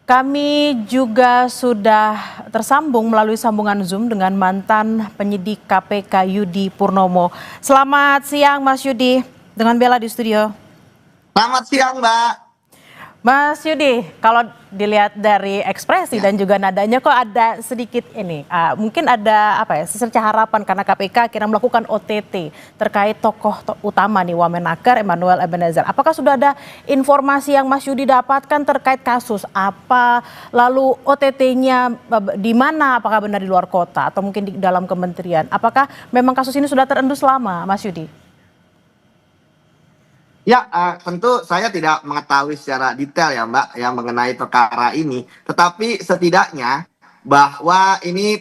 Kami juga sudah tersambung melalui sambungan Zoom dengan mantan penyidik KPK Yudi Purnomo. Selamat siang Mas Yudi, dengan Bella di studio. Selamat siang, Mbak. Mas Yudi, kalau dilihat dari ekspresi dan juga nadanya kok ada sedikit ini, mungkin ada apa ya, secerca harapan karena KPK akhirnya melakukan OTT terkait tokoh utama nih Wamenaker Emmanuel Ebenezer. Apakah sudah ada informasi yang Mas Yudi dapatkan terkait kasus apa, lalu OTT-nya di mana, apakah benar di luar kota atau mungkin di dalam kementerian? Apakah memang kasus ini sudah terendus lama, Mas Yudi? Ya, tentu saya tidak mengetahui secara detail ya, Mbak, yang mengenai perkara ini. Tetapi setidaknya bahwa ini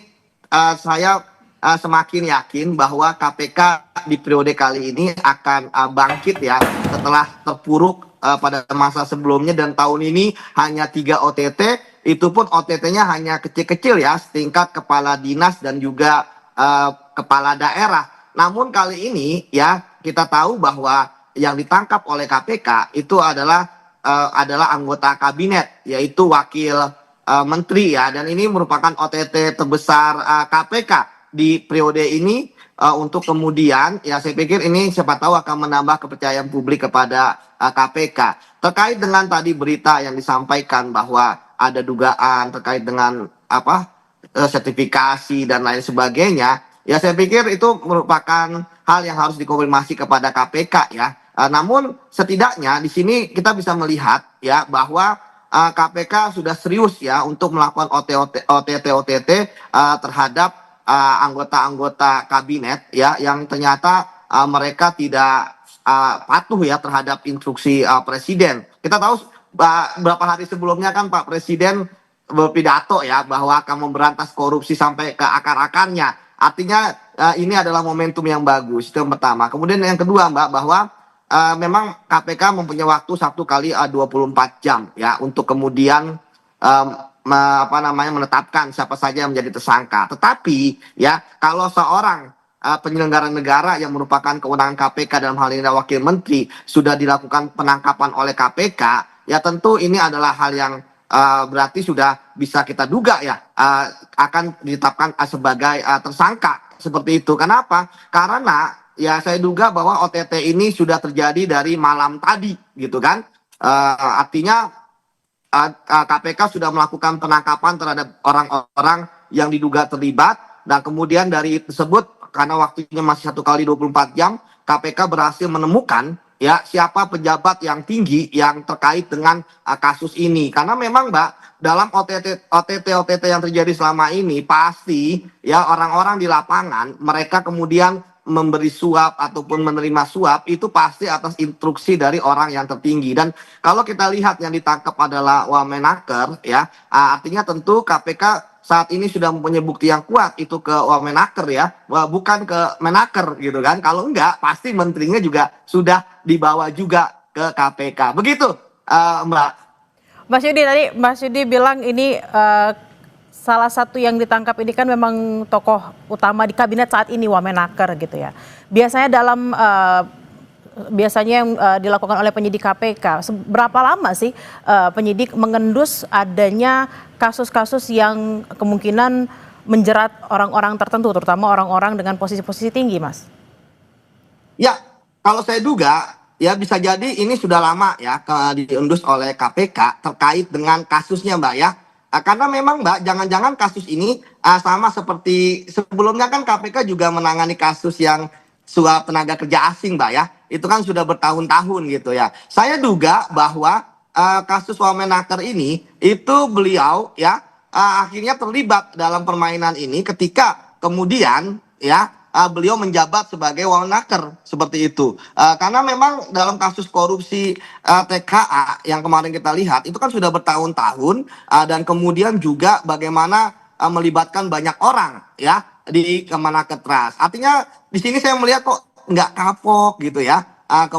saya semakin yakin bahwa KPK di periode kali ini akan bangkit ya setelah terpuruk pada masa sebelumnya, dan tahun ini hanya 3 OTT, itu pun OTT-nya hanya kecil-kecil ya, setingkat kepala dinas dan juga kepala daerah. Namun kali ini ya kita tahu bahwa yang ditangkap oleh KPK itu adalah anggota kabinet, yaitu wakil menteri ya, dan ini merupakan OTT terbesar KPK di periode ini, untuk kemudian ya saya pikir ini siapa tahu akan menambah kepercayaan publik kepada KPK. Terkait dengan tadi berita yang disampaikan bahwa ada dugaan terkait dengan sertifikasi dan lain sebagainya, ya saya pikir itu merupakan hal yang harus dikonfirmasi kepada KPK ya. Namun setidaknya di sini kita bisa melihat ya bahwa KPK sudah serius ya untuk melakukan OTT terhadap anggota-anggota kabinet ya yang ternyata mereka tidak patuh ya terhadap instruksi presiden. Kita tahu beberapa hari sebelumnya kan Pak Presiden berpidato ya bahwa akan memberantas korupsi sampai ke akar-akarnya. Artinya ini adalah momentum yang bagus, itu yang pertama. Kemudian yang kedua, Mbak, bahwa memang KPK mempunyai waktu 1 kali 24 jam ya untuk kemudian menetapkan siapa saja yang menjadi tersangka. Tetapi ya kalau seorang penyelenggara negara yang merupakan kewenangan KPK dalam hal ini wakil menteri sudah dilakukan penangkapan oleh KPK, ya tentu ini adalah hal yang berarti sudah bisa kita duga ya akan ditetapkan sebagai tersangka seperti itu. Kenapa? Karena ya saya duga bahwa OTT ini sudah terjadi dari malam tadi gitu kan. Artinya KPK sudah melakukan penangkapan terhadap orang-orang yang diduga terlibat, dan kemudian dari tersebut karena waktunya masih 1 kali 24 jam, KPK berhasil menemukan ya siapa pejabat yang tinggi yang terkait dengan kasus ini. Karena memang Mbak, dalam OTT yang terjadi selama ini pasti ya orang-orang di lapangan mereka kemudian memberi suap ataupun menerima suap itu pasti atas instruksi dari orang yang tertinggi. Dan kalau kita lihat yang ditangkap adalah Wamenaker ya, artinya tentu KPK saat ini sudah mempunyai bukti yang kuat itu ke Wamenaker ya, bukan ke Menaker gitu kan. Kalau enggak pasti menterinya juga sudah dibawa juga ke KPK. Begitu Mbak. Mas Yudi, tadi Mas Yudi bilang ini salah satu yang ditangkap ini kan memang tokoh utama di kabinet saat ini Wamenaker gitu ya. Biasanya yang dilakukan oleh penyidik KPK, berapa lama sih penyidik mengendus adanya kasus-kasus yang kemungkinan menjerat orang-orang tertentu, terutama orang-orang dengan posisi-posisi tinggi, Mas? Ya, kalau saya duga ya bisa jadi ini sudah lama ya diendus oleh KPK terkait dengan kasusnya, Mbak ya. Karena memang Mbak, jangan-jangan kasus ini sama seperti sebelumnya kan KPK juga menangani kasus yang suap tenaga kerja asing, Mbak ya. Itu kan sudah bertahun-tahun gitu ya. Saya duga bahwa kasus Wamenaker ini itu beliau ya akhirnya terlibat dalam permainan ini ketika kemudian ya beliau menjabat sebagai Wamenaker seperti itu. Karena memang dalam kasus korupsi TKA yang kemarin kita lihat itu kan sudah bertahun-tahun, dan kemudian juga bagaimana melibatkan banyak orang ya di Kemenaker Trust. Artinya di sini saya melihat kok nggak kapok gitu ya.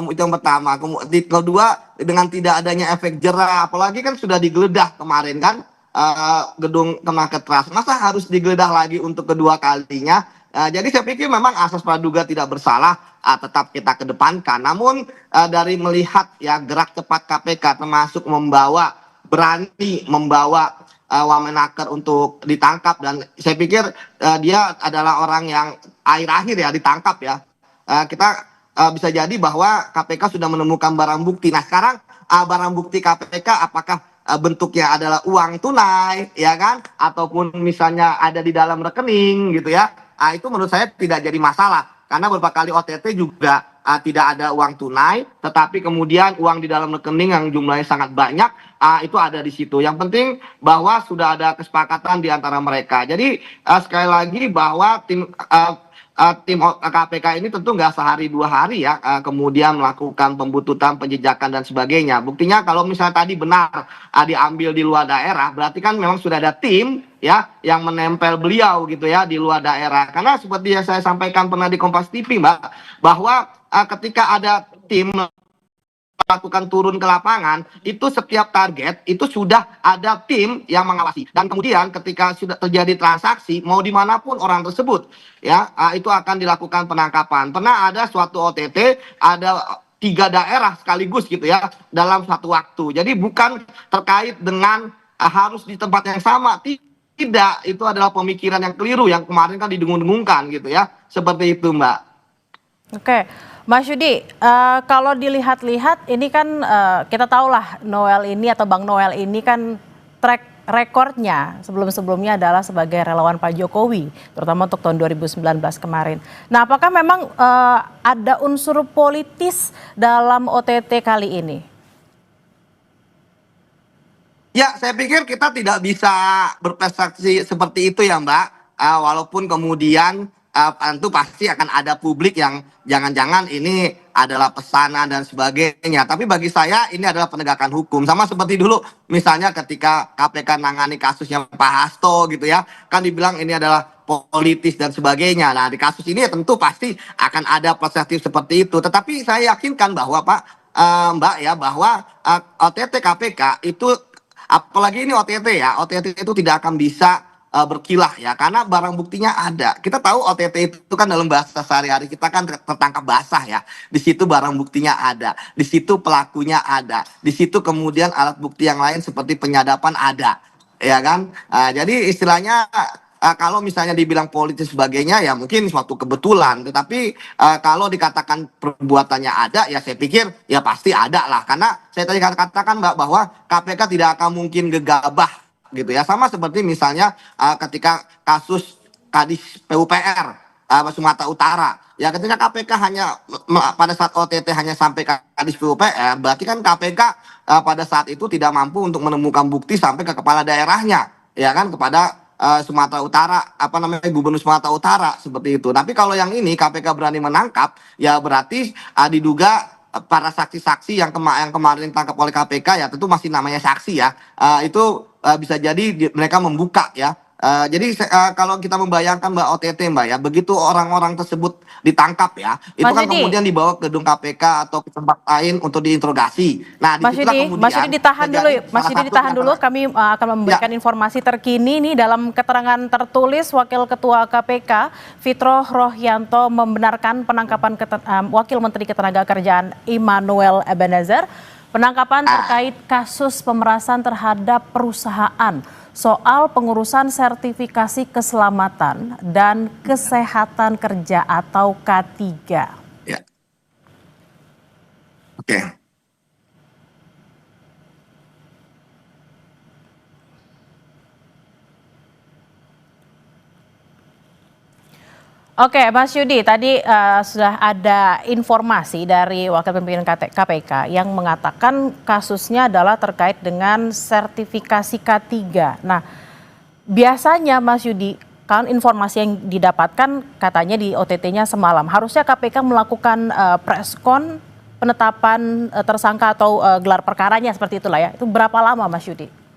Itu yang pertama. Kedua, dengan tidak adanya efek jerah, apalagi kan sudah digeledah kemarin kan gedung Kemenaker Trust. Masa harus digeledah lagi untuk kedua kalinya? Jadi saya pikir memang asas praduga tidak bersalah tetap kita kedepankan. Namun dari melihat ya gerak cepat KPK termasuk membawa berani membawa Wamenaker untuk ditangkap, dan saya pikir dia adalah orang yang akhir-akhir ya ditangkap ya. Kita bisa jadi bahwa KPK sudah menemukan barang bukti. Nah sekarang barang bukti KPK apakah bentuknya adalah uang tunai ya kan, ataupun misalnya ada di dalam rekening gitu ya. Itu menurut saya tidak jadi masalah, karena beberapa kali OTT juga tidak ada uang tunai, tetapi kemudian uang di dalam rekening yang jumlahnya sangat banyak, itu ada di situ. Yang penting bahwa sudah ada kesepakatan di antara mereka. Jadi sekali lagi bahwa tim KPK ini tentu nggak sehari dua hari ya kemudian melakukan pembuntutan, penjejakan dan sebagainya. Buktinya kalau misalnya tadi benar diambil di luar daerah, berarti kan memang sudah ada tim ya yang menempel beliau gitu ya di luar daerah. Karena seperti yang saya sampaikan pernah di Kompas TV, Mbak, bahwa ketika ada tim melakukan turun ke lapangan, itu setiap target itu sudah ada tim yang mengawasi, dan kemudian ketika sudah terjadi transaksi mau dimanapun orang tersebut ya itu akan dilakukan penangkapan. Pernah ada suatu OTT ada 3 daerah sekaligus gitu ya dalam satu waktu. Jadi bukan terkait dengan harus di tempat yang sama, tidak, itu adalah pemikiran yang keliru yang kemarin kan didengung-dengungkan gitu ya, seperti itu Mbak. Oke, Mas Yudi, kalau dilihat-lihat ini kan kita tahulah Noel ini atau Bang Noel ini kan track rekornya sebelum-sebelumnya adalah sebagai relawan Pak Jokowi, terutama untuk tahun 2019 kemarin. Nah, apakah memang ada unsur politis dalam OTT kali ini? Ya, saya pikir kita tidak bisa berprestasi seperti itu ya, Mbak. Walaupun kemudian tentu pasti akan ada publik yang jangan-jangan ini adalah pesanan dan sebagainya. Tapi bagi saya ini adalah penegakan hukum. Sama seperti dulu misalnya ketika KPK nangani kasusnya Pak Hasto gitu ya. Kan dibilang ini adalah politis dan sebagainya. Nah, di kasus ini ya tentu pasti akan ada perspektif seperti itu. Tetapi saya yakinkan bahwa Pak, Mbak ya, bahwa OTT KPK itu, apalagi ini OTT ya, OTT itu tidak akan bisa berkilah ya, karena barang buktinya ada. Kita tahu OTT itu kan dalam bahasa sehari-hari kita kan tertangkap basah ya. Di situ barang buktinya ada, di situ pelakunya ada, di situ kemudian alat bukti yang lain seperti penyadapan ada, ya kan. Jadi istilahnya kalau misalnya dibilang politis sebagainya ya mungkin suatu kebetulan, tetapi kalau dikatakan perbuatannya ada ya saya pikir ya pasti ada lah, karena saya tadi katakan Mbak bahwa KPK tidak akan mungkin gegabah gitu ya, sama seperti misalnya ketika kasus Kadis PUPR Sumatera Utara ya, ketika KPK hanya pada saat OTT hanya sampai Kadis PUPR, berarti kan KPK pada saat itu tidak mampu untuk menemukan bukti sampai ke kepala daerahnya ya kan, kepada Sumatera Utara, apa namanya, Gubernur Sumatera Utara seperti itu. Tapi kalau yang ini KPK berani menangkap, ya berarti diduga para saksi-saksi yang kemarin ditangkap oleh KPK ya tentu masih namanya saksi ya. Itu bisa jadi mereka membuka ya. Jadi kalau kita membayangkan Mbak OTT Mbak ya, begitu orang-orang tersebut ditangkap ya, itu Mas kan Yudi, kemudian dibawa ke gedung KPK atau ke tempat lain untuk diinterogasi. Nah, Mas disitulah Yudi, Mas kemudian Yudi ditahan dulu, terjadi Mas salah Yudi satu ditahan di dulu. antara Kami akan ya. memberikan informasi terkini nih dalam keterangan tertulis Wakil Ketua KPK Fitro Rohyanto membenarkan penangkapan Wakil Menteri Ketenagakerjaan Immanuel Ebenezer, penangkapan terkait kasus pemerasan terhadap perusahaan soal pengurusan sertifikasi keselamatan dan kesehatan kerja atau K3. Ya, oke. Oke, Mas Yudi, tadi sudah ada informasi dari Wakil Pimpinan KPK yang mengatakan kasusnya adalah terkait dengan sertifikasi K3. Nah, biasanya Mas Yudi, kan informasi yang didapatkan katanya di OTT-nya semalam, harusnya KPK melakukan preskon penetapan tersangka atau gelar perkaranya seperti itulah ya. Itu berapa lama Mas Yudi?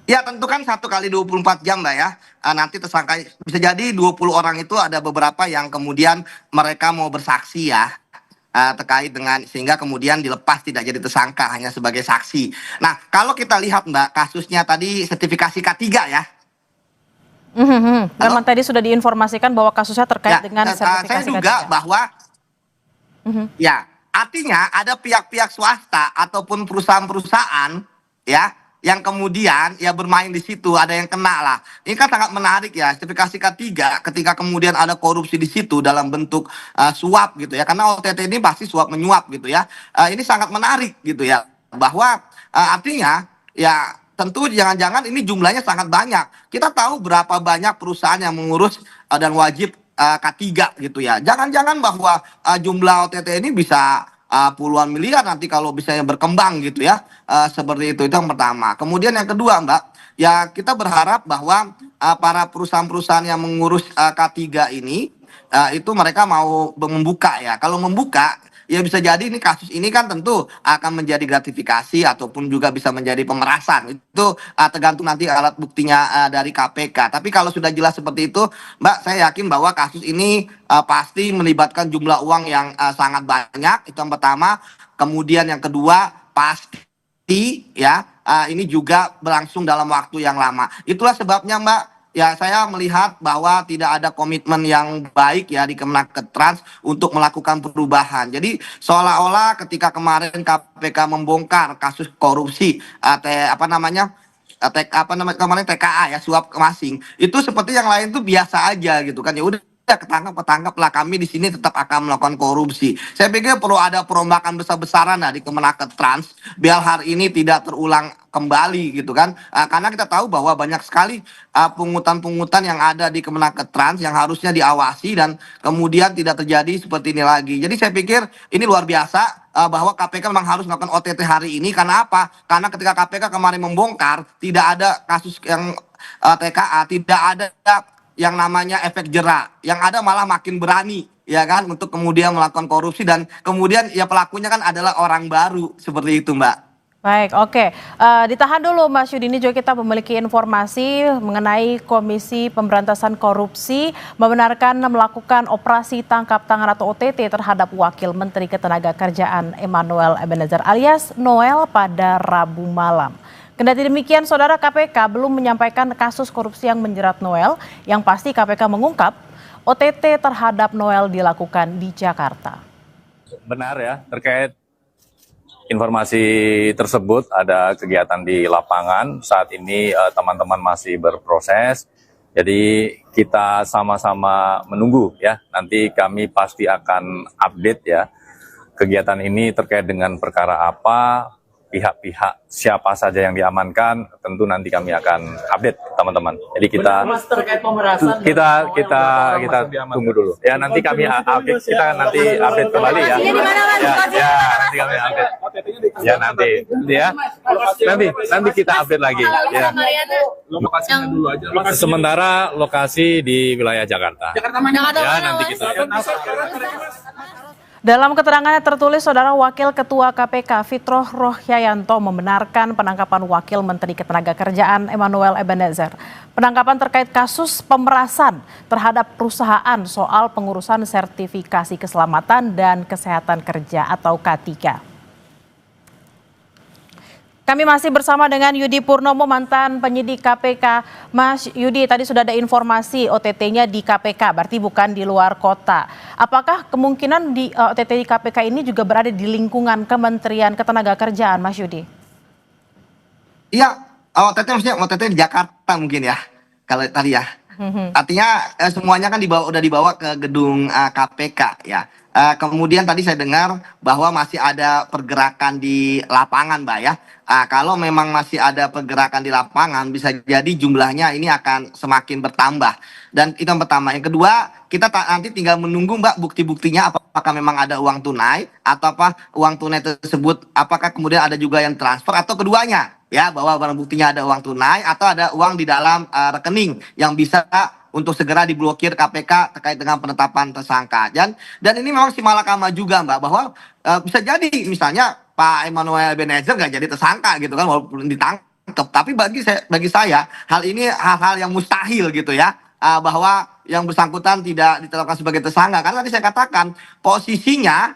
Ya tentu kan 1 kali 24 jam Mbak ya. Nanti tersangka bisa jadi 20 orang itu ada beberapa yang kemudian mereka mau bersaksi ya. Terkait dengan sehingga kemudian dilepas tidak jadi tersangka hanya sebagai saksi. Nah kalau kita lihat Mbak kasusnya tadi sertifikasi K3 ya. Memang tadi sudah diinformasikan bahwa kasusnya terkait Ya, dengan saya sertifikasi duga K3. bahwa ya artinya ada pihak-pihak swasta ataupun perusahaan-perusahaan ya yang kemudian ya bermain di situ, ada yang kena lah. Ini kan sangat menarik ya, sertifikasi K3 ketika kemudian ada korupsi di situ dalam bentuk suap gitu ya. Karena OTT ini pasti suap menyuap gitu ya. Ini sangat menarik gitu ya. Bahwa artinya ya tentu jangan-jangan ini jumlahnya sangat banyak. Kita tahu berapa banyak perusahaan yang mengurus dan wajib K3 gitu ya. Jangan-jangan bahwa jumlah OTT ini bisa puluhan miliar nanti kalau misalnya berkembang gitu ya. Seperti itu yang pertama. Kemudian yang kedua Mbak, ya kita berharap bahwa para perusahaan-perusahaan yang mengurus K3 ini itu mereka mau membuka ya. Kalau membuka ya bisa jadi ini kasus ini kan tentu akan menjadi gratifikasi ataupun juga bisa menjadi pemerasan. Itu tergantung nanti alat buktinya dari KPK. Tapi kalau sudah jelas seperti itu, Mbak, saya yakin bahwa kasus ini pasti melibatkan jumlah uang yang sangat banyak. Itu yang pertama. Kemudian yang kedua pasti ya ini juga berlangsung dalam waktu yang lama. Itulah sebabnya Mbak, ya saya melihat bahwa tidak ada komitmen yang baik ya di Kemenakettrans untuk melakukan perubahan. Jadi seolah-olah ketika kemarin KPK membongkar kasus korupsi kemarin TKA ya, suap kemasing, itu seperti yang lain tuh biasa aja gitu kan, ya udah ketangkap lah, kami di sini tetap akan melakukan korupsi. Saya pikir perlu ada perombakan besar-besaran lah di Kemenakettrans biar hari ini tidak terulang kembali gitu kan. Karena kita tahu bahwa banyak sekali pungutan-pungutan yang ada di Kemenakettrans yang harusnya diawasi dan kemudian tidak terjadi seperti ini lagi. Jadi saya pikir ini luar biasa bahwa KPK memang harus melakukan OTT hari ini. Karena apa? Karena ketika KPK kemarin membongkar tidak ada kasus yang TKA, tidak ada yang namanya efek jera, yang ada malah makin berani ya kan untuk kemudian melakukan korupsi dan kemudian ya pelakunya kan adalah orang baru seperti itu Mbak. Baik, oke. Ditahan dulu Mas Yudi, ini juga kita memiliki informasi mengenai Komisi Pemberantasan Korupsi membenarkan melakukan operasi tangkap tangan atau OTT terhadap Wakil Menteri Ketenagakerjaan Emmanuel Ebenezer alias Noel pada Rabu malam. Kendati demikian, Saudara, KPK belum menyampaikan kasus korupsi yang menjerat Noel. Yang pasti KPK mengungkap OTT terhadap Noel dilakukan di Jakarta. Benar ya, terkait informasi tersebut ada kegiatan di lapangan. Saat ini teman-teman masih berproses. Jadi kita sama-sama menunggu ya. Nanti kami pasti akan update ya. Kegiatan ini terkait dengan perkara apa, pihak-pihak siapa saja yang diamankan, tentu nanti kami akan update teman-teman. Jadi kita tunggu dulu. Ya nanti kami update, kita nanti update kembali ya. Ya nanti kami update. Ya nanti kita update lagi. Ya. Lokasinya dulu aja. Sementara lokasi di wilayah Jakarta. Ya nanti kita. Dalam keterangannya tertulis, Saudara, Wakil Ketua KPK Fitroh Rohyayanto membenarkan penangkapan Wakil Menteri Ketenagakerjaan Emmanuel Ebenezer. Penangkapan terkait kasus pemerasan terhadap perusahaan soal pengurusan sertifikasi keselamatan dan kesehatan kerja atau K3. Kami masih bersama dengan Yudi Purnomo, mantan penyidik KPK. Mas Yudi, tadi sudah ada informasi OTT-nya di KPK, berarti bukan di luar kota. Apakah kemungkinan di OTT di KPK ini juga berada di lingkungan Kementerian Ketenagakerjaan, Mas Yudi? Iya, OTT maksudnya OTT di Jakarta mungkin ya, kalau tadi ya. Artinya semuanya kan udah dibawa ke gedung KPK ya. Kemudian tadi saya dengar bahwa masih ada pergerakan di lapangan, Mbak ya. Kalau memang masih ada pergerakan di lapangan, bisa jadi jumlahnya ini akan semakin bertambah. Dan itu yang pertama. Yang kedua, kita nanti tinggal menunggu Mbak bukti-buktinya, apakah memang ada uang tunai atau apa uang tunai tersebut, apakah kemudian ada juga yang transfer atau keduanya. Ya, bahwa barang buktinya ada uang tunai atau ada uang di dalam rekening yang bisa untuk segera diblokir KPK terkait dengan penetapan tersangka. Dan ini memang si malakama juga Mbak, bahwa bisa jadi misalnya Pak Emmanuel Ebenezer nggak jadi tersangka gitu kan, walaupun ditangkap. Tapi bagi saya hal ini hal-hal yang mustahil gitu ya, bahwa yang bersangkutan tidak ditetapkan sebagai tersangka. Karena tadi saya katakan posisinya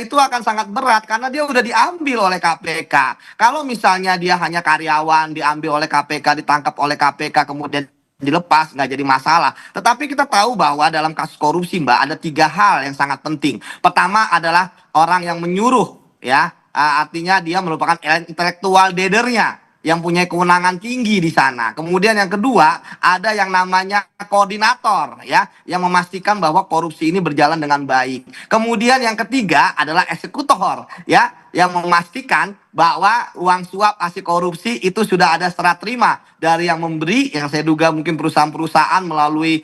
itu akan sangat berat karena dia udah diambil oleh KPK. Kalau misalnya dia hanya karyawan diambil oleh KPK, ditangkap oleh KPK, kemudian dilepas, nggak jadi masalah. Tetapi kita tahu bahwa dalam kasus korupsi, Mbak, ada 3 hal yang sangat penting. Pertama adalah orang yang menyuruh, ya, artinya dia merupakan intelektual leadernya yang punya kewenangan tinggi di sana. Kemudian yang kedua, ada yang namanya koordinator, ya, yang memastikan bahwa korupsi ini berjalan dengan baik. Kemudian yang ketiga adalah eksekutor, ya, yang memastikan bahwa uang suap hasil korupsi itu sudah ada serah terima dari yang memberi, yang saya duga mungkin perusahaan-perusahaan melalui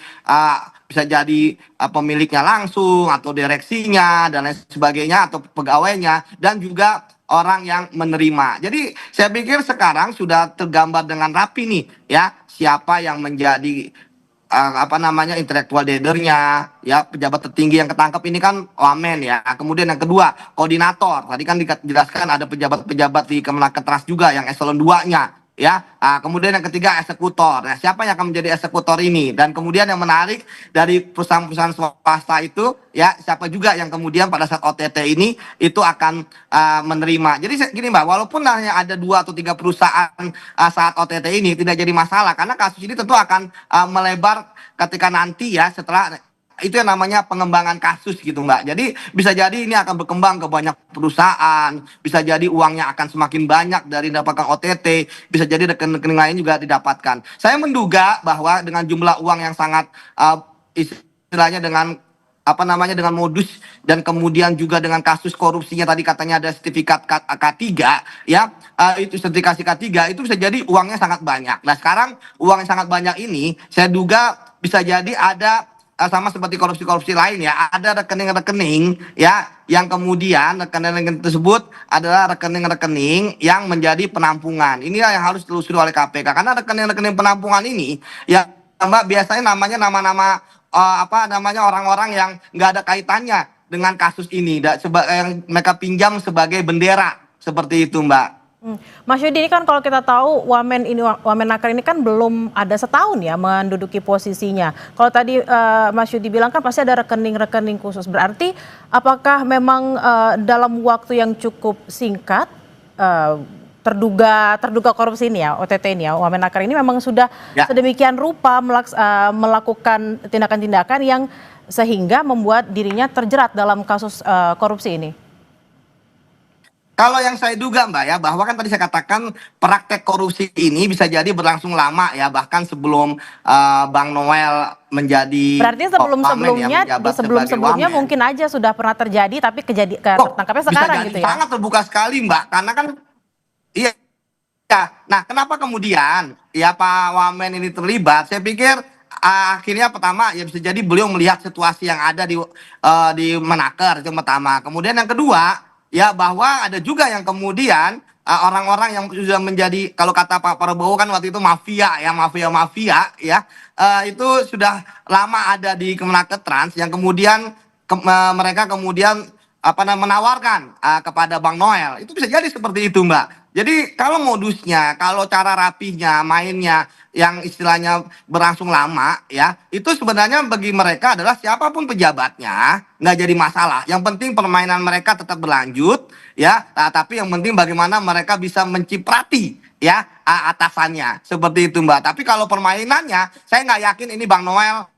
bisa jadi pemiliknya langsung atau direksinya dan lain sebagainya atau pegawainya, dan juga orang yang menerima. Jadi saya pikir sekarang sudah tergambar dengan rapi nih, ya, siapa yang menjadi intelektual leadernya, ya, pejabat tertinggi yang ketangkep ini kan wamen, ya. Kemudian yang kedua, koordinator. Tadi kan dijelaskan ada pejabat-pejabat di Kemenaker juga yang eselon 2-nya, ya. Kemudian yang ketiga, eksekutor. Nah, siapa yang akan menjadi eksekutor ini? Dan kemudian yang menarik dari perusahaan-perusahaan swasta itu, ya, siapa juga yang kemudian pada saat OTT ini itu akan menerima. Jadi gini, Mbak, walaupun hanya ada 2 atau 3 perusahaan saat OTT ini tidak jadi masalah, karena kasus ini tentu akan melebar ketika nanti, ya, setelah itu yang namanya pengembangan kasus gitu, Mbak. Jadi bisa jadi ini akan berkembang ke banyak perusahaan, bisa jadi uangnya akan semakin banyak dari dapatkan OTT, bisa jadi rekening-rekening lain juga didapatkan. Saya menduga bahwa dengan jumlah uang yang sangat istilahnya dengan dengan modus, dan kemudian juga dengan kasus korupsinya tadi katanya ada sertifikat K3, ya, itu sertifikasi K3 itu bisa jadi uangnya sangat banyak. Nah, sekarang uang yang sangat banyak ini saya duga bisa jadi ada sama seperti korupsi-korupsi lain, ya, ada rekening-rekening, ya, yang kemudian rekening tersebut adalah rekening-rekening yang menjadi penampungan. Inilah yang harus ditelusuri oleh KPK, karena rekening-rekening penampungan ini, ya, Mbak, biasanya namanya nama-nama orang-orang yang nggak ada kaitannya dengan kasus ini, yang mereka pinjam sebagai bendera, seperti itu, Mbak. Mas Yudi, ini kan kalau kita tahu Wamenaker ini kan belum ada setahun, ya, menduduki posisinya. Kalau tadi Mas Yudi bilang kan pasti ada rekening-rekening khusus. Berarti apakah memang dalam waktu yang cukup singkat terduga korupsi ini, ya, OTT ini, ya, Wamenaker ini memang sudah sedemikian rupa melakukan tindakan-tindakan yang sehingga membuat dirinya terjerat dalam kasus korupsi ini? Kalau yang saya duga, Mbak, ya, bahwa kan tadi saya katakan praktek korupsi ini bisa jadi berlangsung lama, ya, bahkan sebelum Bang Noel menjadi berarti sebelum-sebelumnya mungkin aja sudah pernah terjadi, tapi tertangkapnya sekarang gitu, ya? Sangat terbuka sekali, Mbak, karena kan iya. Nah, kenapa kemudian, ya, Pak Wamen ini terlibat? Saya pikir akhirnya pertama, ya, bisa jadi beliau melihat situasi yang ada di Menaker, itu pertama. Kemudian yang kedua, ya, bahwa ada juga yang kemudian orang-orang yang sudah menjadi, kalau kata Pak Prabowo kan waktu itu mafia, ya, mafia, ya, itu sudah lama ada di Kemenaker Trans, yang kemudian mereka kemudian menawarkan kepada Bang Noel. Itu bisa jadi seperti itu, Mbak. Jadi kalau modusnya, kalau cara rapinya, mainnya yang istilahnya berlangsung lama, ya, itu sebenarnya bagi mereka adalah siapapun pejabatnya nggak jadi masalah. Yang penting permainan mereka tetap berlanjut, ya. Tapi yang penting bagaimana mereka bisa menciprati, ya, atasannya, seperti itu, Mbak. Tapi kalau permainannya, saya nggak yakin ini Bang Noel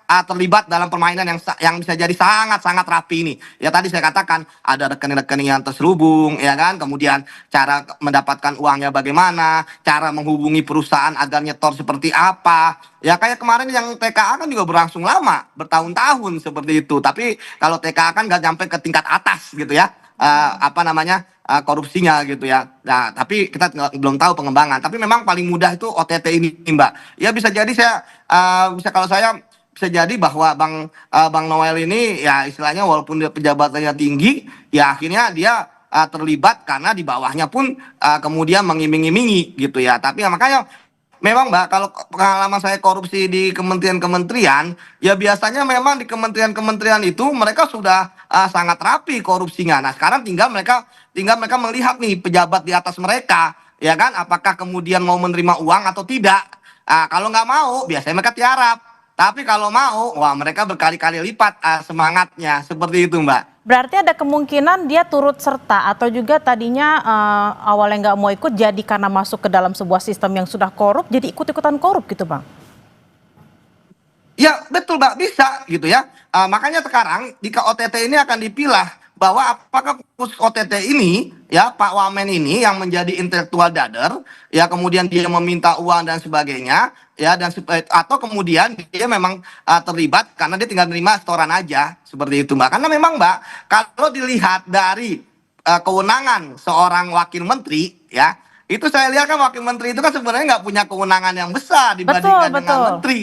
terlibat dalam permainan yang bisa jadi sangat-sangat rapi ini. Ya, tadi saya katakan ada rekening-rekening yang terselubung, ya kan, kemudian cara mendapatkan uangnya bagaimana, cara menghubungi perusahaan agar nyetor seperti apa. Ya, kayak kemarin yang TKA kan juga berlangsung lama, bertahun-tahun seperti itu. Tapi kalau TKA kan nggak sampai ke tingkat atas gitu, ya, korupsinya gitu, ya. Nah, tapi kita belum tahu pengembangan. Tapi memang paling mudah itu OTT ini, Mbak. Ya, bisa jadi kalau saya bisa jadi bahwa Bang Noel ini, ya, istilahnya walaupun dia pejabatannya tinggi, ya, akhirnya dia terlibat karena di bawahnya pun kemudian mengiming-imingi gitu, ya. Tapi ya, makanya memang, Mbak, kalau pengalaman saya korupsi di kementerian-kementerian, ya, biasanya memang di kementerian-kementerian itu mereka sudah sangat rapi korupsinya. Nah, sekarang tinggal mereka melihat nih pejabat di atas mereka, ya kan, apakah kemudian mau menerima uang atau tidak. Kalau nggak mau, biasanya mereka tiarap. Tapi kalau mau, wah, mereka berkali-kali lipat semangatnya, seperti itu, Mbak. Berarti ada kemungkinan dia turut serta atau juga tadinya awalnya nggak mau ikut jadi karena masuk ke dalam sebuah sistem yang sudah korup jadi ikut-ikutan korup gitu Bang? Ya betul Mbak, bisa gitu ya. Makanya sekarang jika OTT ini akan dipilah bahwa apakah khusus OTT ini ya Pak Wamen ini yang menjadi intelektual dader ya kemudian dia meminta uang dan sebagainya ya atau kemudian dia memang terlibat karena dia tinggal nerima setoran aja seperti itu Mbak. Karena memang Mbak kalau dilihat dari kewenangan seorang wakil menteri ya itu saya lihat kan wakil menteri itu kan sebenarnya nggak punya kewenangan yang besar dibandingkan dengan Betul. menteri.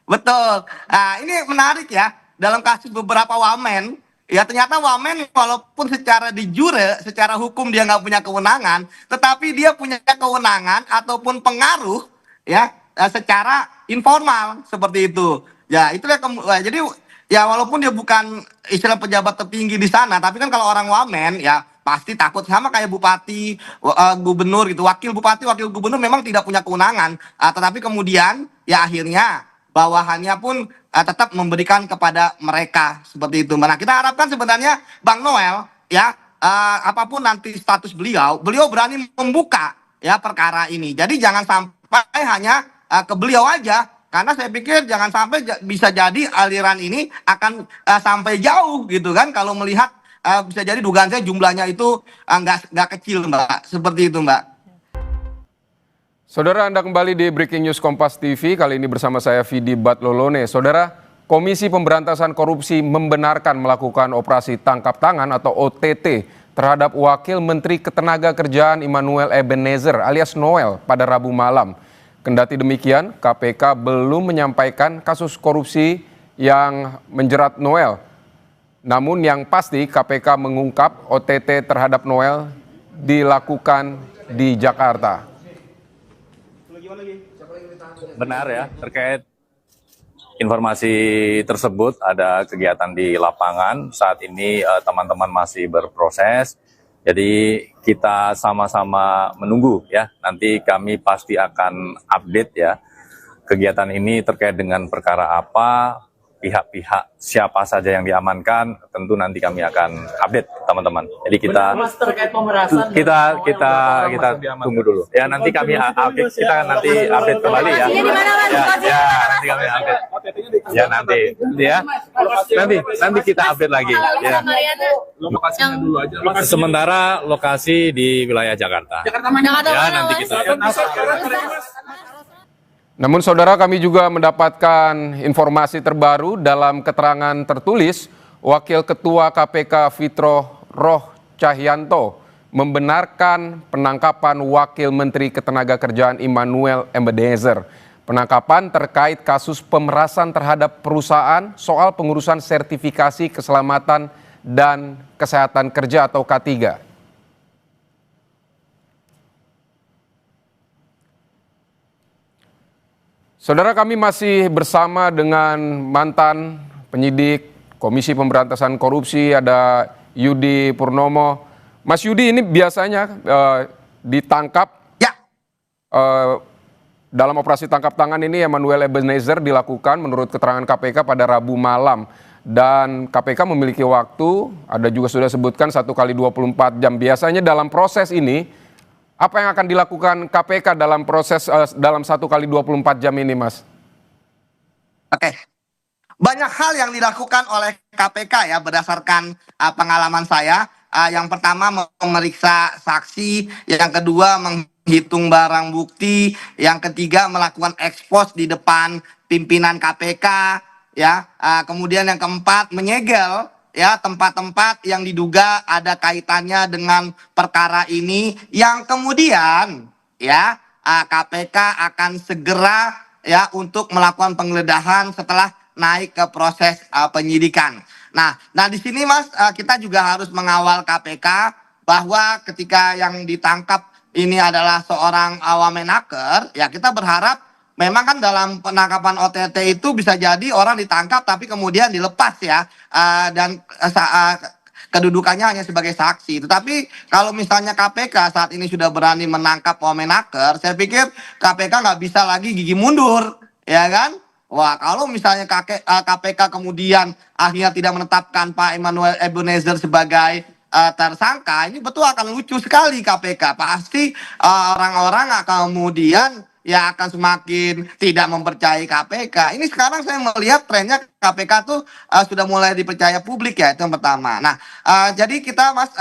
Betul. Nah, ini menarik ya. Dalam kasus beberapa wamen, ya ternyata wamen walaupun secara de jure, secara hukum dia nggak punya kewenangan, tetapi dia punya kewenangan ataupun pengaruh ya secara informal seperti itu. Ya, itulah jadi ya walaupun dia bukan istilah pejabat tertinggi di sana, tapi kan kalau orang wamen ya pasti takut sama kayak bupati, gubernur gitu. Wakil bupati, wakil gubernur memang tidak punya kewenangan, tetapi kemudian ya akhirnya bawahannya pun tetap memberikan kepada mereka seperti itu. Nah, kita harapkan sebenarnya Bang Noel ya apapun nanti status beliau, beliau berani membuka ya perkara ini. Jadi jangan sampai hanya ke beliau aja karena saya pikir jangan sampai bisa jadi aliran ini akan sampai jauh gitu kan kalau melihat bisa jadi dugaan saya jumlahnya itu nggak kecil Mbak. Seperti itu Mbak. Saudara, Anda kembali di Breaking News Kompas TV, kali ini bersama saya Vidi Batlolone. Saudara, Komisi Pemberantasan Korupsi membenarkan melakukan operasi tangkap tangan atau OTT terhadap Wakil Menteri Ketenagakerjaan Immanuel Ebenezer alias Noel pada Rabu malam. Kendati demikian, KPK belum menyampaikan kasus korupsi yang menjerat Noel. Namun yang pasti KPK mengungkap OTT terhadap Noel dilakukan di Jakarta. Benar ya, terkait informasi tersebut ada kegiatan di lapangan. Saat ini teman-teman masih berproses. Jadi kita sama-sama menunggu ya. Nanti kami pasti akan update ya. Kegiatan ini terkait dengan perkara apa, pihak-pihak siapa saja yang diamankan, tentu nanti kami akan update teman-teman. Jadi kita tunggu dulu. Ya nanti kami kita nanti update kembali ya. Ya nanti kami update. Ya nanti kita update lagi. Ya. Lokasinya dulu aja. Sementara lokasi di wilayah Jakarta. Ya nanti kita. Namun saudara, kami juga mendapatkan informasi terbaru dalam keterangan tertulis Wakil Ketua KPK Fitro Roh Cahyanto membenarkan penangkapan Wakil Menteri Ketenagakerjaan Immanuel Ebenezer. Penangkapan terkait kasus pemerasan terhadap perusahaan soal pengurusan sertifikasi keselamatan dan kesehatan kerja atau K3. Saudara, kami masih bersama dengan mantan penyidik Komisi Pemberantasan Korupsi, ada Yudi Purnomo. Mas Yudi, ini biasanya ditangkap Ya. Dalam operasi tangkap tangan ini Immanuel Ebenezer dilakukan menurut keterangan KPK pada Rabu malam. Dan KPK memiliki waktu, ada juga sudah sebutkan 1 kali 24 jam. Biasanya dalam proses ini, apa yang akan dilakukan KPK dalam proses dalam 1 kali 24 jam ini, Mas? Oke. Banyak hal yang dilakukan oleh KPK ya berdasarkan pengalaman saya. Yang pertama memeriksa saksi, yang kedua menghitung barang bukti, yang ketiga melakukan ekspos di depan pimpinan KPK, ya. Kemudian yang keempat menyegel ya tempat-tempat yang diduga ada kaitannya dengan perkara ini, yang kemudian ya KPK akan segera ya untuk melakukan penggeledahan setelah naik ke proses penyidikan. Nah di sini Mas kita juga harus mengawal KPK bahwa ketika yang ditangkap ini adalah seorang wamenaker, ya kita berharap memang kan dalam penangkapan OTT itu bisa jadi orang ditangkap tapi kemudian dilepas ya dan kedudukannya hanya sebagai saksi. Tetapi kalau misalnya KPK saat ini sudah berani menangkap wamenaker, saya pikir KPK nggak bisa lagi gigi mundur, ya kan? Wah, kalau misalnya KPK kemudian akhirnya tidak menetapkan Pak Emmanuel Ebenezer sebagai tersangka, ini betul akan lucu sekali KPK. Pasti orang-orang kemudian ya akan semakin tidak mempercayai KPK. Ini sekarang saya melihat trennya KPK tuh sudah mulai dipercaya publik ya, itu yang pertama. Nah, jadi kita Mas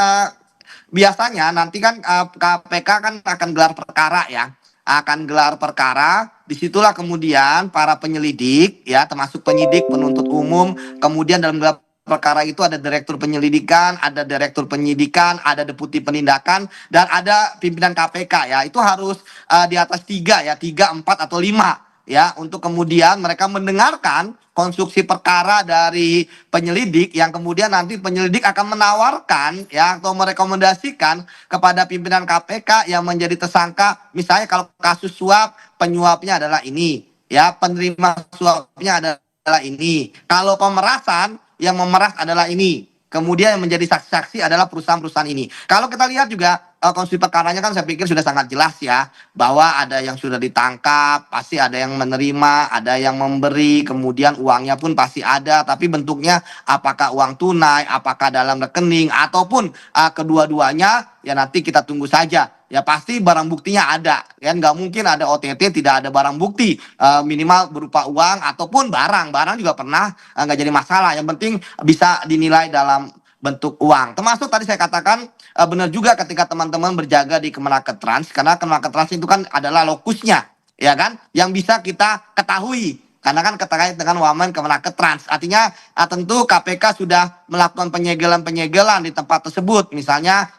biasanya nanti kan KPK kan akan gelar perkara ya, akan gelar perkara. Disitulah kemudian para penyelidik ya, termasuk penyidik, penuntut umum, kemudian dalam gelar perkara itu ada direktur penyelidikan, ada direktur penyidikan, ada deputi penindakan, dan ada pimpinan KPK ya. Itu harus di atas 3 ya, 3, 4 atau 5 ya, untuk kemudian mereka mendengarkan konstruksi perkara dari penyelidik, yang kemudian nanti penyelidik akan menawarkan ya atau merekomendasikan kepada pimpinan KPK yang menjadi tersangka. Misalnya kalau kasus suap, penyuapnya adalah ini ya, penerima suapnya adalah ini. Kalau pemerasan, yang memeras adalah ini. Kemudian yang menjadi saksi-saksi adalah perusahaan-perusahaan ini. Kalau kita lihat juga konstruksi perkaranya kan saya pikir sudah sangat jelas ya, bahwa ada yang sudah ditangkap, pasti ada yang menerima, ada yang memberi, kemudian uangnya pun pasti ada, tapi bentuknya apakah uang tunai, apakah dalam rekening, ataupun kedua-duanya ya nanti kita tunggu saja. Ya pasti barang buktinya ada, kan nggak mungkin ada OTT tidak ada barang bukti, minimal berupa uang ataupun barang juga pernah, nggak jadi masalah. Yang penting bisa dinilai dalam bentuk uang. Termasuk tadi saya katakan benar juga ketika teman-teman berjaga di Kemenaker karena Kemenaker itu kan adalah lokusnya, ya kan, yang bisa kita ketahui. Karena kan terkait dengan wamen Kemenaker. Artinya tentu KPK sudah melakukan penyegelan-penyegelan di tempat tersebut. Misalnya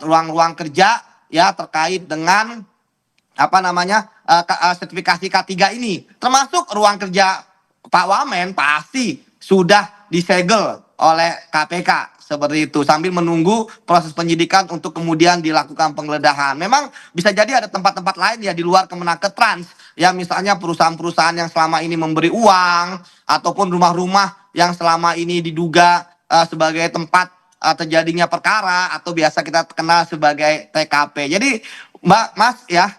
ruang-ruang kerja ya terkait dengan apa namanya sertifikasi K3 ini, termasuk ruang kerja Pak Wamen pasti sudah disegel oleh KPK seperti itu, sambil menunggu proses penyidikan untuk kemudian dilakukan penggeledahan. Memang bisa jadi ada tempat-tempat lain ya di luar Kemenaker ya, misalnya perusahaan-perusahaan yang selama ini memberi uang, ataupun rumah-rumah yang selama ini diduga sebagai tempat terjadinya perkara, atau biasa kita kenal sebagai TKP. Jadi Mbak Mas ya,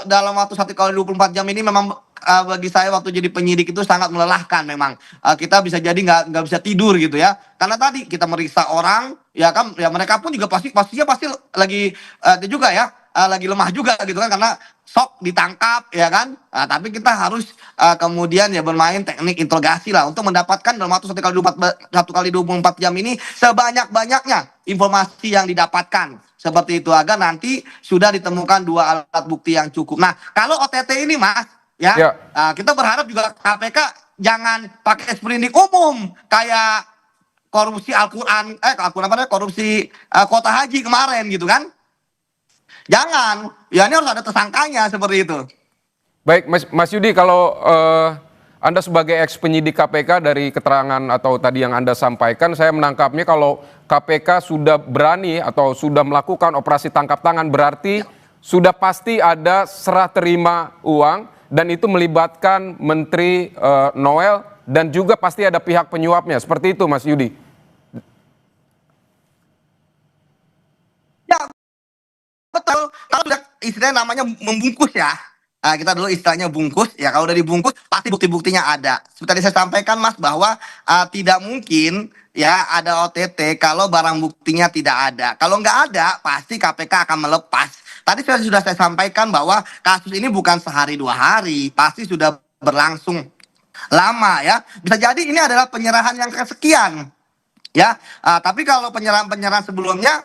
dalam waktu 1 kali 24 jam ini memang bagi saya waktu jadi penyidik itu sangat melelahkan. Memang kita bisa jadi nggak bisa tidur gitu ya, karena tadi kita meriksa orang ya kan, ya mereka pun juga pastinya pasti lagi itu juga ya, lagi lemah juga gitu kan, karena sok ditangkap ya kan. Tapi kita harus kemudian ya bermain teknik interogasi lah untuk mendapatkan dalam waktu 1 kali 24 jam ini sebanyak-banyaknya informasi yang didapatkan seperti itu, agar nanti sudah ditemukan 2 alat bukti yang cukup. Nah, kalau OTT ini Mas ya, kita berharap juga KPK jangan pakai sprindik umum kayak korupsi Al-Quran, korupsi kuota haji kemarin gitu kan. Jangan, ya ini harus ada tersangkanya seperti itu. Baik, Mas Yudi, kalau Anda sebagai ex penyidik KPK, dari keterangan atau tadi yang Anda sampaikan, saya menangkapnya kalau KPK sudah berani atau sudah melakukan operasi tangkap tangan, berarti sudah pasti ada serah terima uang, dan itu melibatkan Menteri Noel, dan juga pasti ada pihak penyuapnya. Seperti itu, Mas Yudi? Ya, betul. Kalau sudah istilahnya namanya membungkus ya. Kita dulu istilahnya bungkus ya, kalau udah dibungkus pasti bukti-buktinya ada. Seperti tadi saya sampaikan Mas, bahwa tidak mungkin ya ada OTT kalau barang buktinya tidak ada. Kalau nggak ada pasti KPK akan melepas. Tadi sudah saya sampaikan bahwa kasus ini bukan sehari 2 hari, pasti sudah berlangsung lama ya. Bisa jadi ini adalah penyerahan yang kesekian ya. Tapi kalau penyerahan sebelumnya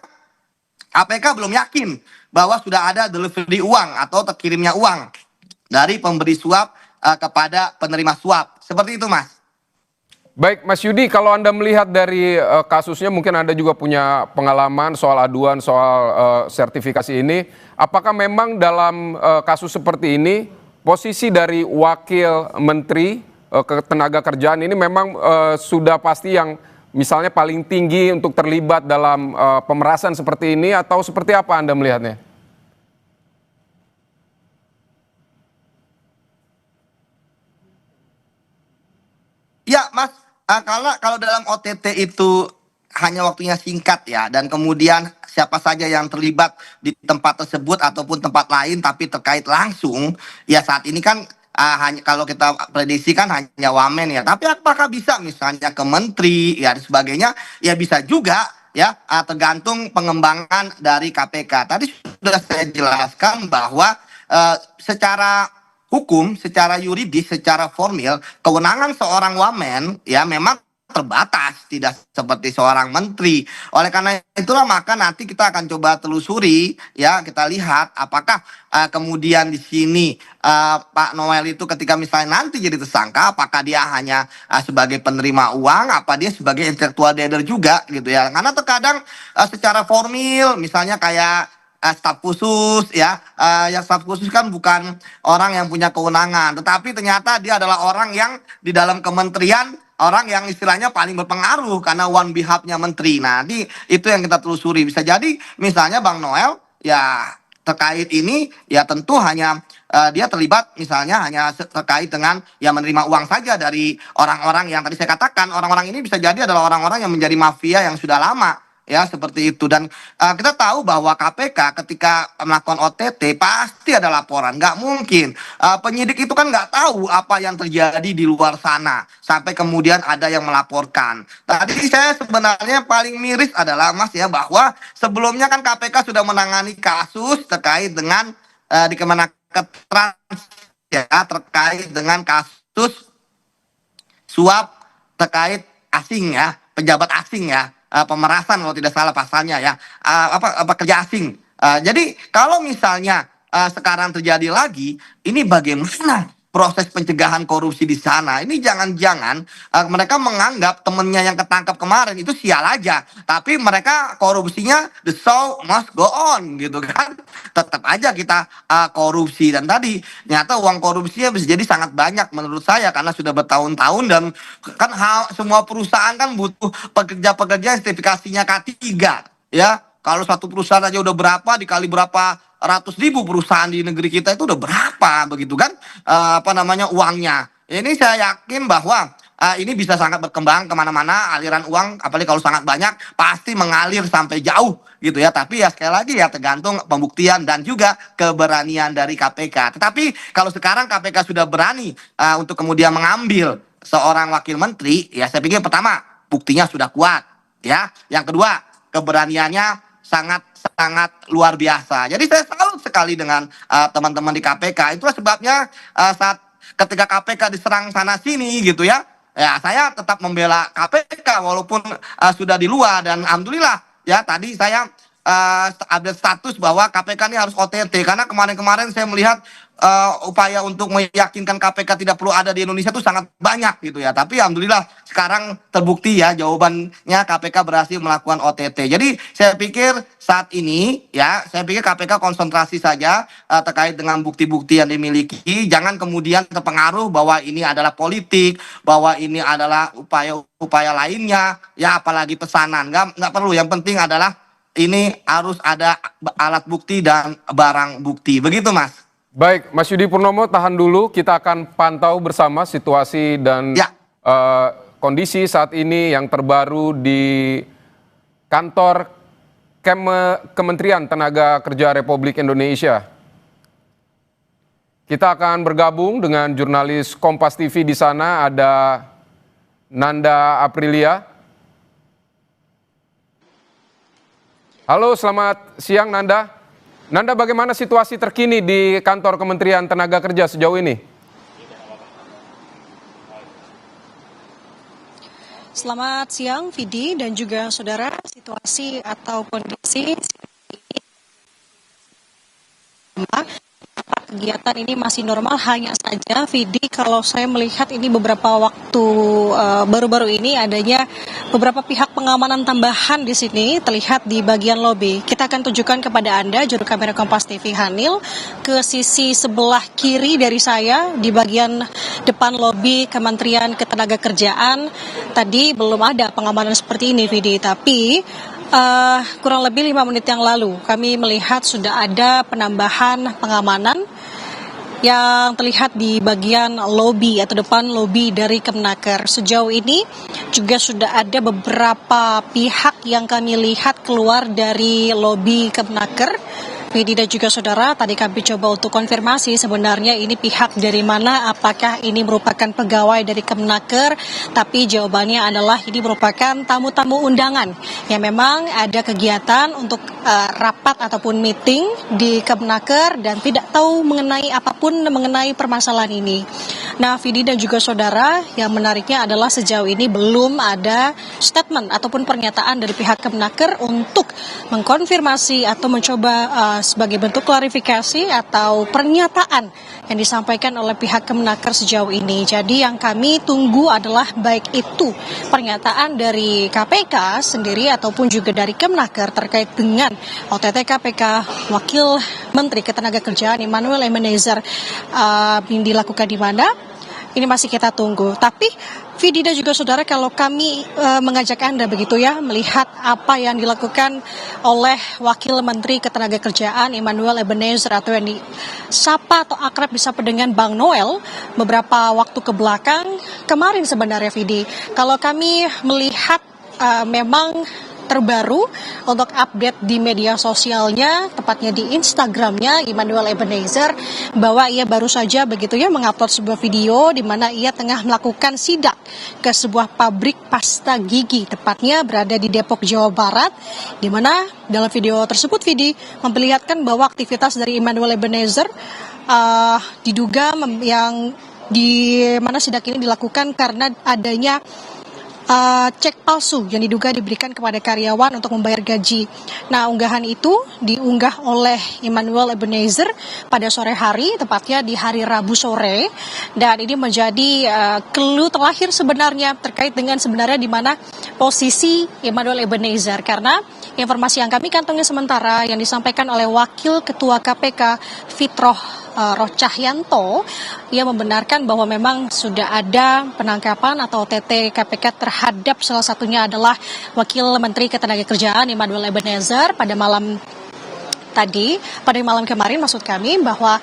KPK belum yakin bahwa sudah ada delivery uang atau terkirimnya uang dari pemberi suap kepada penerima suap. Seperti itu, Mas. Baik, Mas Yudi, kalau Anda melihat dari kasusnya, mungkin Anda juga punya pengalaman soal aduan, soal sertifikasi ini. Apakah memang dalam kasus seperti ini, posisi dari wakil menteri ketenagakerjaan ini memang sudah pasti yang misalnya paling tinggi untuk terlibat dalam pemerasan seperti ini, atau seperti apa Anda melihatnya? Ya, Mas, kalau dalam OTT itu hanya waktunya singkat ya, dan kemudian siapa saja yang terlibat di tempat tersebut ataupun tempat lain tapi terkait langsung, ya saat ini kan hanya kalau kita prediksi kan hanya wamen ya. Tapi apakah bisa misalnya ke menteri ya dan sebagainya? Ya bisa juga ya, tergantung pengembangan dari KPK. Tadi sudah saya jelaskan bahwa secara hukum, secara yuridis, secara formil, kewenangan seorang wamen ya memang terbatas, tidak seperti seorang menteri. Oleh karena itulah maka nanti kita akan coba telusuri ya, kita lihat apakah kemudian di sini Pak Noel itu ketika misalnya nanti jadi tersangka, apakah dia hanya sebagai penerima uang, apa dia sebagai intellectual dader juga gitu ya. Karena terkadang secara formil misalnya kayak staf khusus ya, yang staf khusus kan bukan orang yang punya kewenangan, tetapi ternyata dia adalah orang yang di dalam kementerian, orang yang istilahnya paling berpengaruh karena one behalf-nya menteri. Nah, itu yang kita telusuri. Bisa jadi misalnya Bang Noel ya terkait ini ya tentu hanya dia terlibat misalnya hanya terkait dengan ya menerima uang saja dari orang-orang yang tadi saya katakan. Orang-orang ini bisa jadi adalah orang-orang yang menjadi mafia yang sudah lama. Ya seperti itu. Dan kita tahu bahwa KPK ketika melakukan OTT pasti ada laporan. Nggak mungkin penyidik itu kan nggak tahu apa yang terjadi di luar sana sampai kemudian ada yang melaporkan. Tadi saya sebenarnya paling miris adalah Mas ya, bahwa sebelumnya kan KPK sudah menangani kasus terkait dengan di Kemenaker Trans ya, terkait dengan kasus suap terkait asing ya, pejabat asing ya, pemerasan kalau tidak salah pasalnya ya, kerja asing. Jadi kalau misalnya sekarang terjadi lagi, ini bagaimana proses pencegahan korupsi di sana? Ini jangan-jangan mereka menganggap temennya yang ketangkap kemarin itu sial aja, tapi mereka korupsinya the show must go on gitu kan. Tetap aja kita korupsi, dan tadi ternyata uang korupsinya bisa jadi sangat banyak menurut saya karena sudah bertahun-tahun, dan kan semua perusahaan kan butuh pekerja-pekerja sertifikasinya K3 ya. Kalau satu perusahaan aja udah berapa, dikali berapa ratus ribu perusahaan di negeri kita itu udah berapa begitu kan uangnya. Ini saya yakin bahwa ini bisa sangat berkembang kemana-mana, aliran uang apalagi kalau sangat banyak pasti mengalir sampai jauh gitu ya. Tapi ya sekali lagi ya tergantung pembuktian dan juga keberanian dari KPK. Tetapi kalau sekarang KPK sudah berani untuk kemudian mengambil seorang wakil menteri, ya saya pikir pertama buktinya sudah kuat ya. Yang kedua keberaniannya sangat luar biasa. Jadi saya salut sekali dengan teman-teman di KPK. Itulah sebabnya saat ketika KPK diserang sana sini gitu ya, ya saya tetap membela KPK walaupun sudah di luar. Dan alhamdulillah ya tadi saya update status bahwa KPK ini harus OTT karena kemarin-kemarin saya melihat upaya untuk meyakinkan KPK tidak perlu ada di Indonesia itu sangat banyak gitu ya. Tapi alhamdulillah sekarang terbukti ya jawabannya KPK berhasil melakukan OTT. Jadi saya pikir saat ini ya, saya pikir KPK konsentrasi saja terkait dengan bukti-bukti yang dimiliki. Jangan kemudian terpengaruh bahwa ini adalah politik, bahwa ini adalah upaya-upaya lainnya ya, apalagi pesanan. Nggak perlu. Yang penting adalah ini harus ada alat bukti dan barang bukti. Begitu Mas. Baik, Mas Yudi Purnomo, tahan dulu. Kita akan pantau bersama situasi dan kondisi saat ini yang terbaru di kantor Kementerian Tenaga Kerja Republik Indonesia. Kita akan bergabung dengan jurnalis Kompas TV di sana, ada Nanda Aprilia. Halo, selamat siang Nanda. Nanda, bagaimana situasi terkini di kantor Kementerian Tenaga Kerja sejauh ini? Selamat siang, Vidi dan juga saudara. Situasi atau kondisi kegiatan ini masih normal, hanya saja Vidi kalau saya melihat ini beberapa waktu baru-baru ini adanya beberapa pihak pengamanan tambahan di sini terlihat di bagian lobi. Kita akan tunjukkan kepada Anda juru kamera Kompas TV Hanil ke sisi sebelah kiri dari saya di bagian depan lobi Kementerian Ketenagakerjaan. Tadi belum ada pengamanan seperti ini, Vidi, tapi kurang lebih 5 menit yang lalu kami melihat sudah ada penambahan pengamanan yang terlihat di bagian lobi atau depan lobi dari Kemenaker. Sejauh ini juga sudah ada beberapa pihak yang kami lihat keluar dari lobi Kemenaker Vidi dan juga saudara, tadi kami coba untuk konfirmasi sebenarnya ini pihak dari mana, apakah ini merupakan pegawai dari Kemenaker, tapi jawabannya adalah ini merupakan tamu-tamu undangan yang memang ada kegiatan untuk rapat ataupun meeting di Kemenaker dan tidak tahu mengenai apapun mengenai permasalahan ini. Nah, Vidi dan juga saudara, yang menariknya adalah sejauh ini belum ada statement ataupun pernyataan dari pihak Kemenaker untuk mengkonfirmasi atau mencoba sebagai bentuk klarifikasi atau pernyataan yang disampaikan oleh pihak Kemenaker sejauh ini. Jadi yang kami tunggu adalah baik itu pernyataan dari KPK sendiri ataupun juga dari Kemenaker terkait dengan OTT KPK Wakil Menteri Ketenagakerjaan Immanuel Ebenezer yang dilakukan di mana. Ini masih kita tunggu. Tapi Vidi dan juga saudara, kalau kami mengajak Anda begitu ya, melihat apa yang dilakukan oleh Wakil Menteri Ketenagakerjaan Immanuel Ebenezer atau yang disapa atau akrab disapa dengan Bang Noel beberapa waktu ke belakang kemarin sebenarnya Vidi. Kalau kami melihat memang terbaru untuk update di media sosialnya, tepatnya di Instagramnya Immanuel Ebenezer, bahwa ia baru saja begitu ya mengupload sebuah video di mana ia tengah melakukan sidak ke sebuah pabrik pasta gigi, tepatnya berada di Depok, Jawa Barat, di mana dalam video tersebut Vidi memperlihatkan bahwa aktivitas dari Immanuel Ebenezer diduga yang di mana sidak ini dilakukan karena adanya cek palsu yang diduga diberikan kepada karyawan untuk membayar gaji. Nah, unggahan itu diunggah oleh Immanuel Ebenezer pada sore hari, tepatnya di hari Rabu sore, dan ini menjadi clue terakhir sebenarnya terkait dengan sebenarnya di mana posisi Immanuel Ebenezer, karena informasi yang kami kantongi sementara yang disampaikan oleh Wakil Ketua KPK Fitroh Rohcahyanto, ia membenarkan bahwa memang sudah ada penangkapan atau OTT KPK terhadap salah satunya adalah Wakil Menteri Ketenagakerjaan Immanuel Ebenezer pada malam kemarin maksud kami, bahwa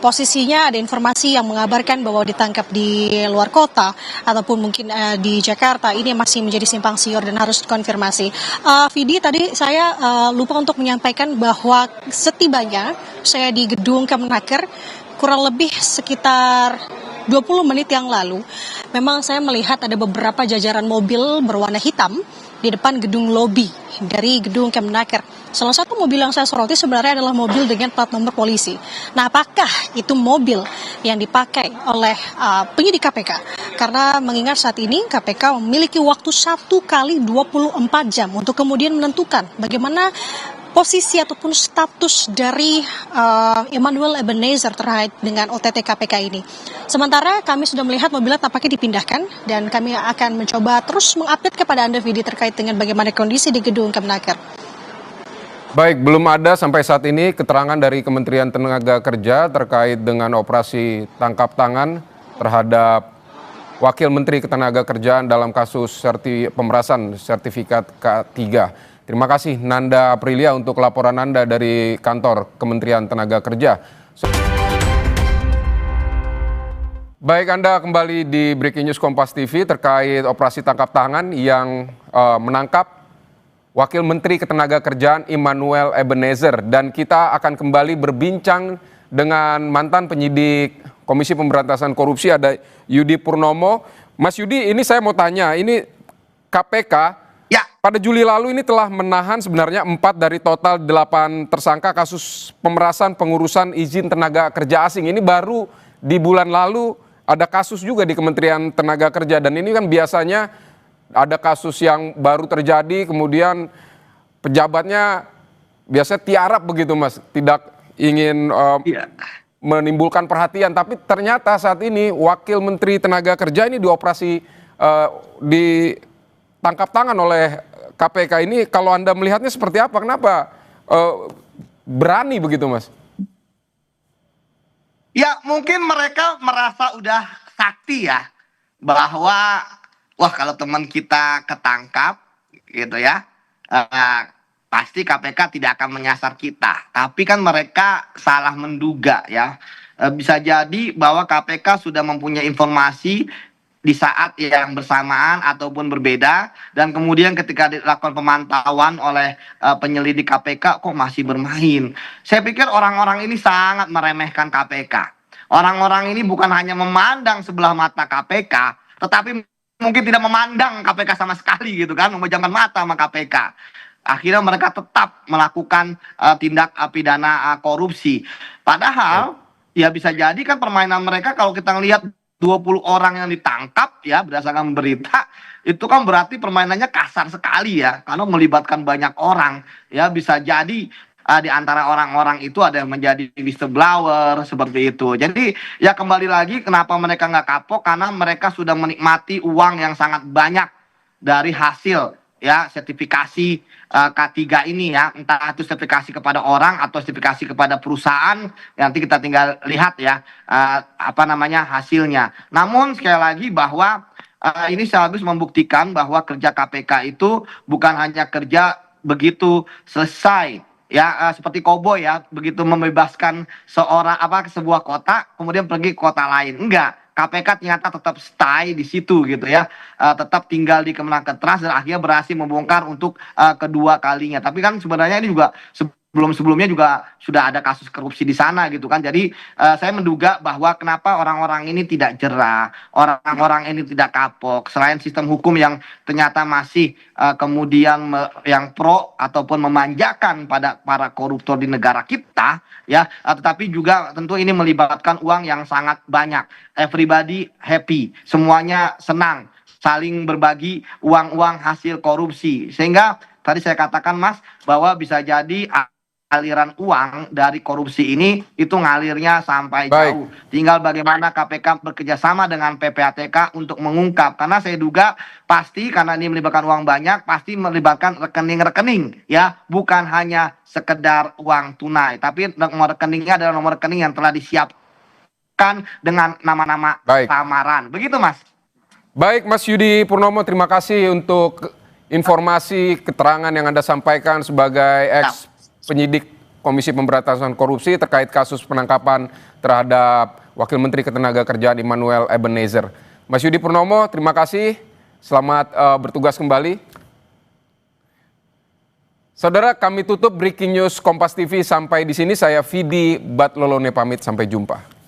posisinya ada informasi yang mengabarkan bahwa ditangkap di luar kota ataupun mungkin di Jakarta. Ini masih menjadi simpang siur dan harus dikonfirmasi. Vidi, tadi saya lupa untuk menyampaikan bahwa setibanya saya di gedung Kemenaker kurang lebih sekitar 20 menit yang lalu, memang saya melihat ada beberapa jajaran mobil berwarna hitam di depan gedung lobi dari gedung Kemenaker. Salah satu mobil yang saya soroti sebenarnya adalah mobil dengan plat nomor polisi. Nah, apakah itu mobil yang dipakai oleh penyidik KPK? Karena mengingat saat ini KPK memiliki waktu 1 kali 24 jam untuk kemudian menentukan bagaimana posisi ataupun status dari Immanuel Ebenezer terkait dengan OTT KPK ini. Sementara kami sudah melihat mobilnya tampaknya dipindahkan dan kami akan mencoba terus mengupdate kepada Anda Vidi terkait dengan bagaimana kondisi di gedung Kemenaker. Baik, belum ada sampai saat ini keterangan dari Kementerian Tenaga Kerja terkait dengan operasi tangkap tangan terhadap Wakil Menteri Ketenagakerjaan dalam kasus pemerasan sertifikat K3. Terima kasih Nanda Aprilia untuk laporan Anda dari kantor Kementerian Tenaga Kerja. Baik, Anda kembali di Breaking News Kompas TV terkait operasi tangkap tangan yang menangkap Wakil Menteri Ketenagakerjaan Immanuel Ebenezer, dan kita akan kembali berbincang dengan mantan penyidik Komisi Pemberantasan Korupsi, ada Yudi Purnomo. Mas Yudi, ini saya mau tanya, ini KPK Ya. pada Juli lalu ini telah menahan sebenarnya 4 dari total 8 tersangka kasus pemerasan pengurusan izin tenaga kerja asing. Ini baru di bulan lalu ada kasus juga di Kementerian Tenaga Kerja, dan ini kan biasanya ada kasus yang baru terjadi, kemudian pejabatnya biasanya tiarap begitu Mas, tidak ingin menimbulkan perhatian. Tapi ternyata saat ini Wakil Menteri Tenaga Kerja ini ditangkap tangan oleh KPK ini. Kalau Anda melihatnya seperti apa? Kenapa berani begitu Mas? Ya, mungkin mereka merasa udah sakti ya, bahwa wah kalau teman kita ketangkap gitu ya, pasti KPK tidak akan menyasar kita. Tapi kan mereka salah menduga ya. Bisa jadi bahwa KPK sudah mempunyai informasi di saat yang bersamaan ataupun berbeda, dan kemudian ketika dilakukan pemantauan oleh penyelidik KPK kok masih bermain. Saya pikir orang-orang ini sangat meremehkan KPK. Orang-orang ini bukan hanya memandang sebelah mata KPK, tetapi mungkin tidak memandang KPK sama sekali gitu kan, memejamkan mata sama KPK. Akhirnya mereka tetap melakukan tindak pidana korupsi. Padahal ya bisa jadi kan permainan mereka kalau kita lihat 20 orang yang ditangkap ya berdasarkan berita itu kan berarti permainannya kasar sekali ya karena melibatkan banyak orang ya, bisa jadi di antara orang-orang itu ada yang menjadi whistleblower seperti itu. Jadi ya kembali lagi kenapa mereka nggak kapok, karena mereka sudah menikmati uang yang sangat banyak dari hasil ya sertifikasi K3 ini ya, entah itu sertifikasi kepada orang atau sertifikasi kepada perusahaan, nanti kita tinggal lihat ya hasilnya. Namun sekali lagi bahwa ini sekaligus membuktikan bahwa kerja KPK itu bukan hanya kerja begitu selesai ya, seperti koboi ya, begitu membebaskan sebuah kota kemudian pergi ke kota lain. Enggak, KPK ternyata tetap stay di situ gitu ya, tetap tinggal di Kemenaker dan akhirnya berhasil membongkar untuk kedua kalinya. Tapi kan sebenarnya ini juga sebelumnya juga sudah ada kasus korupsi di sana gitu kan. Jadi saya menduga bahwa kenapa orang-orang ini tidak jerah, orang-orang ini tidak kapok, selain sistem hukum yang ternyata masih kemudian yang pro ataupun memanjakan pada para koruptor di negara kita ya, tetapi juga tentu ini melibatkan uang yang sangat banyak. Everybody happy, semuanya senang saling berbagi uang-uang hasil korupsi, sehingga tadi saya katakan Mas bahwa bisa jadi aliran uang dari korupsi ini itu ngalirnya sampai jauh. Tinggal bagaimana KPK bekerjasama dengan PPATK untuk mengungkap. Karena saya duga pasti karena ini melibatkan uang banyak, pasti melibatkan rekening-rekening ya, bukan hanya sekedar uang tunai, tapi nomor rekeningnya adalah nomor rekening yang telah disiapkan dengan nama-nama samaran. Begitu Mas. Baik Mas Yudi Purnomo, terima kasih untuk informasi keterangan yang Anda sampaikan sebagai penyidik Komisi Pemberantasan Korupsi terkait kasus penangkapan terhadap Wakil Menteri Ketenagakerjaan Immanuel Ebenezer. Mas Yudi Purnomo, terima kasih. Selamat bertugas kembali. Saudara, kami tutup Breaking News Kompas TV sampai di sini. Saya Vidi Batlolone pamit, sampai jumpa.